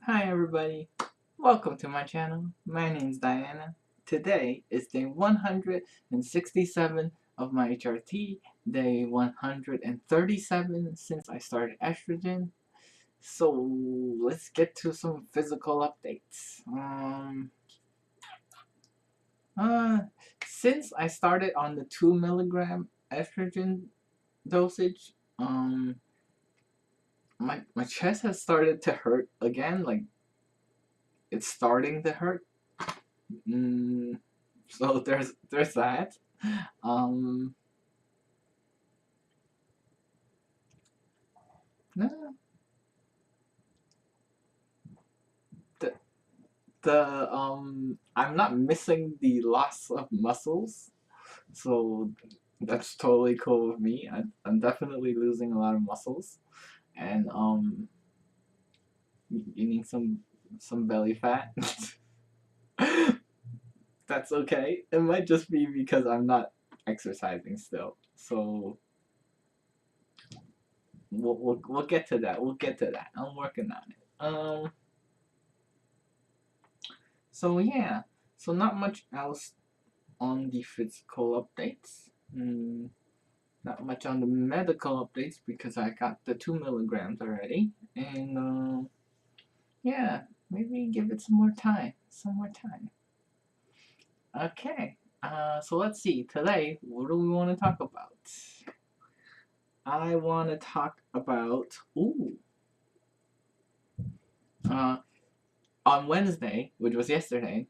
Hi everybody, welcome to my channel. My name's Diana. Today is day 167 of my HRT, day 137 since I started estrogen. So let's get to some physical updates. Uh, since I started on the 2 milligram estrogen dosage, my chest has started to hurt again. Like it's starting to hurt. Mm, so there's that. Um, no, the I'm not missing the loss of muscles, so that's totally cool with me. I'm definitely losing a lot of muscles, and gaining some belly fat. That's okay. It might just be because I'm not exercising still. So we'll get to that. We'll get to that. I'm working on it. So yeah, so not much else on the physical updates. Not much on the medical updates because I got the 2 milligrams already, and yeah, maybe give it some more time. Some more time. Okay. So let's see. Today, what do we want to talk about? I want to talk about uh, on Wednesday, which was yesterday.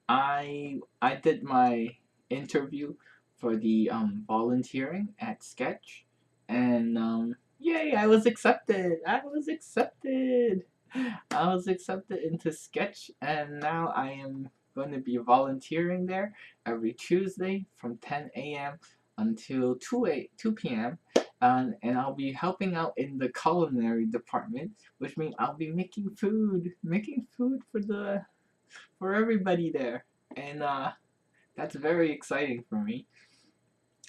I did my interview for the volunteering at Sketch, and yay! I was accepted. I was accepted. I was accepted into Sketch, and now I am going to be volunteering there every Tuesday from 10 a.m. until 2 p.m. And I'll be helping out in the culinary department, which means I'll be making food for everybody there, and that's very exciting for me.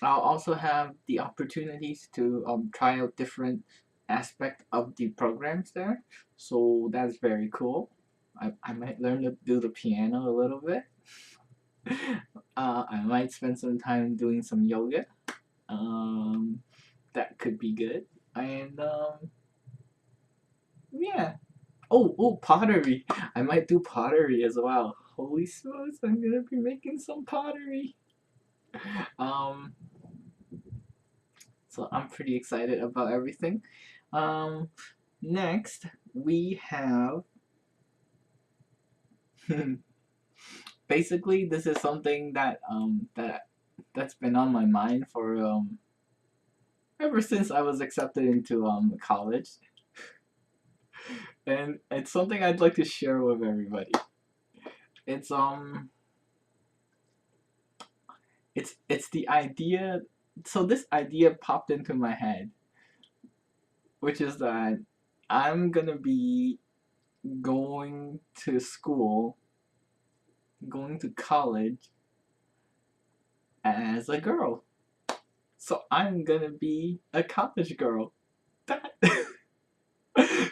I'll also have the opportunities to try out different aspects of the programs there, so that's very cool. I might learn to do the piano a little bit. I might spend some time doing some yoga. Um, that could be good. And yeah. Oh, pottery. I might do pottery as well. Holy smokes, I'm gonna be making some pottery. Um, so I'm pretty excited about everything. Um, Next we have basically this is something that's been on my mind for ever since I was accepted into college, and it's something I'd like to share with everybody. It's it's the idea. So this idea popped into my head, which is that I'm gonna be going to school, going to college as a girl. So I'm gonna be a college girl. That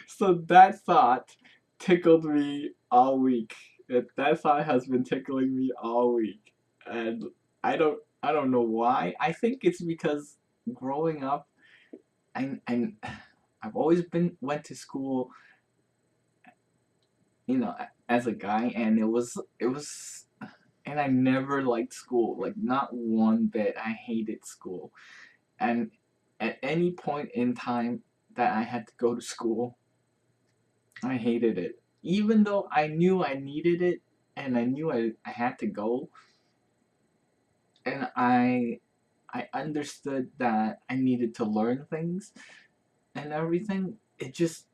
so that thought tickled me all week. That thought has been tickling me all week, and I don't know why. I think it's because growing up, and I've always been went to school, as a guy, and it was and I never liked school, like not one bit. I hated school, and at any point in time that I had to go to school, I hated it. Even though I knew I needed it and I knew I had to go, and I understood that I needed to learn things and everything, it just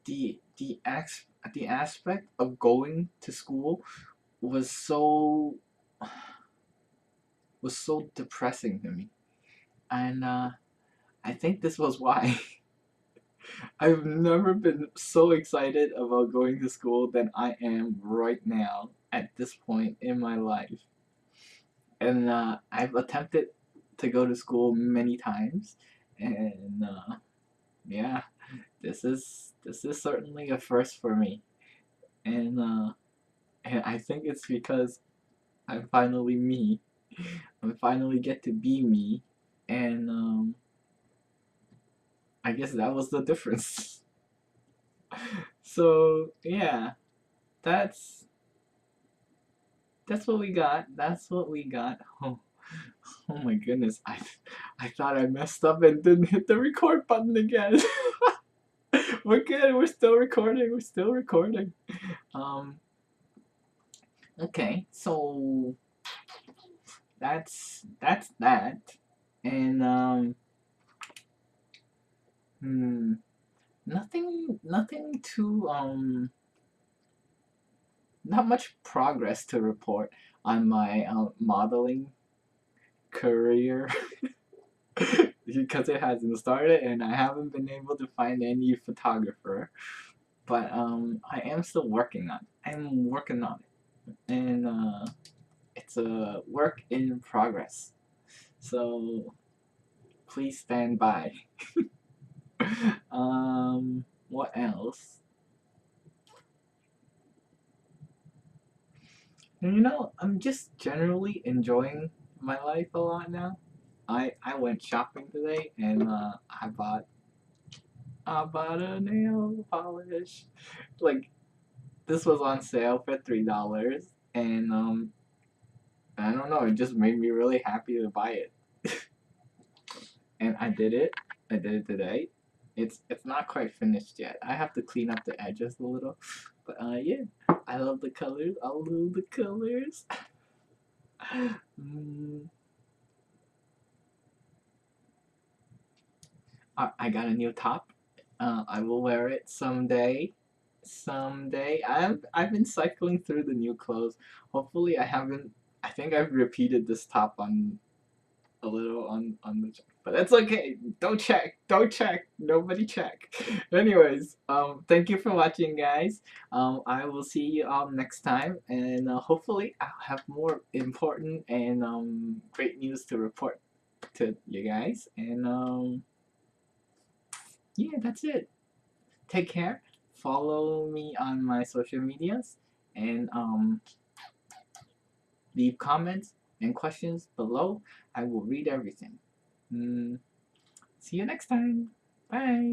the aspect of going to school was so depressing to me. And I think this was why I've never been so excited about going to school than I am right now at this point in my life. And I've attempted to go to school many times, and yeah, this is certainly a first for me, and I think it's because I'm finally me. I finally get to be me, and I guess that was the difference. So yeah, that's that's what we got. That's what we got. Oh, oh my goodness, I thought I messed up and didn't hit the record button again. We're good. We're still recording. We're still recording. Um. Okay. So that's that. And hmm, nothing too not much progress to report on my modeling career because it hasn't started and I haven't been able to find any photographer. But I am still working on it. I'm working on it, and it's a work in progress. So please stand by. What else? And I'm just generally enjoying my life a lot now. I went shopping today and I bought a nail polish. Like this was on sale for $3, and I don't know, it just made me really happy to buy it. And I did it. I did it today. It's not quite finished yet. I have to clean up the edges a little, but yeah, I love the colors. I love the colors. mm, I got a new top. I will wear it someday. Someday. I've been cycling through the new clothes. Hopefully, I haven't. I think I've repeated this top on a little on the check, but that's okay. Don't check. Don't check. Nobody check. Anyways, thank you for watching, guys. I will see you all next time, and hopefully, I'll have more important and great news to report to you guys. And yeah, that's it. Take care. Follow me on my social medias, and leave comments and questions below. I will read everything. Mm, See you next time. Bye.